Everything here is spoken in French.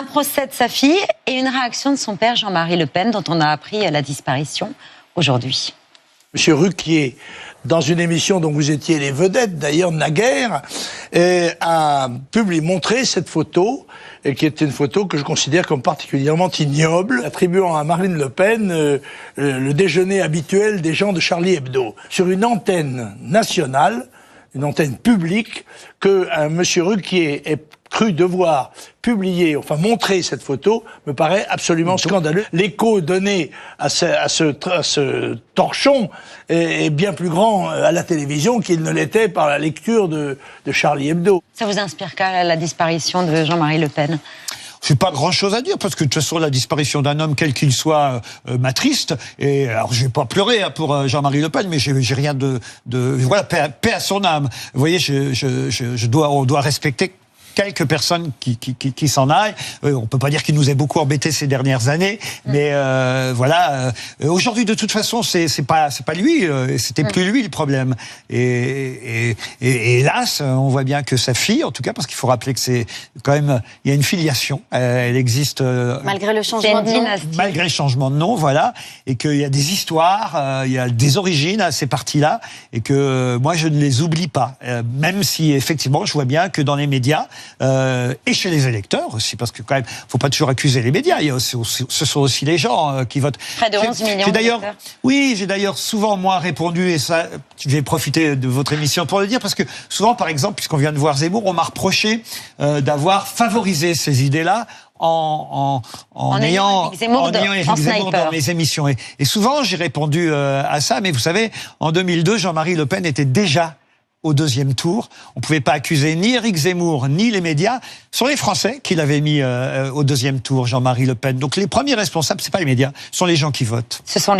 Un procès de sa fille et une réaction de son père Jean-Marie Le Pen, dont on a appris la disparition aujourd'hui. Monsieur Ruquier, dans une émission dont vous étiez les vedettes, d'ailleurs naguère, a montré cette photo, qui est une photo que je considère comme particulièrement ignoble, attribuant à Marine Le Pen le déjeuner habituel des gens de Charlie Hebdo. Sur une antenne nationale, une antenne publique, que monsieur Ruquier ait cru devoir publier, enfin montrer cette photo, me paraît absolument scandaleux. L'écho donné à ce torchon est bien plus grand à la télévision qu'il ne l'était par la lecture de Charlie Hebdo. Ça vous inspire qu'à la disparition de Jean-Marie Le Pen ? J'ai pas grand-chose à dire, parce que de toute façon, la disparition d'un homme, quel qu'il soit, m'attriste. Et alors, je vais pas pleurer pour Jean-Marie Le Pen, mais j'ai rien de voilà, paix à son âme. Vous voyez, on doit respecter quelques personnes qui s'en aillent. On peut pas dire qu'il nous ait beaucoup embêtés ces dernières années, mais voilà. Aujourd'hui, de toute façon, c'est pas lui. C'était plus lui le problème. Et hélas, on voit bien que sa fille, en tout cas, parce qu'il faut rappeler que c'est quand même, il y a une filiation. Elle existe malgré le changement de nom. Malgré le changement de nom, voilà, et qu'il y a des histoires, il y a des origines à ces partis-là, et que moi je ne les oublie pas, même si effectivement, je vois bien que dans les médias. Et chez les électeurs aussi, parce que quand même, faut pas toujours accuser les médias. Il y a aussi, ce sont aussi les gens qui votent. Près de 11 millions d'électeurs. Oui, j'ai d'ailleurs souvent moi répondu, et ça, je vais profiter de votre émission pour le dire, parce que souvent, par exemple, puisqu'on vient de voir Zemmour, on m'a reproché d'avoir favorisé ces idées-là. En ayant Éric Zemmour dans mes émissions. Et souvent, j'ai répondu à ça, mais vous savez, en 2002, Jean-Marie Le Pen était déjà au deuxième tour. On ne pouvait pas accuser ni Éric Zemmour, ni les médias. Ce sont les Français qui l'avaient mis au deuxième tour, Jean-Marie Le Pen. Donc les premiers responsables, ce n'est pas les médias, ce sont les gens qui votent. Ce sont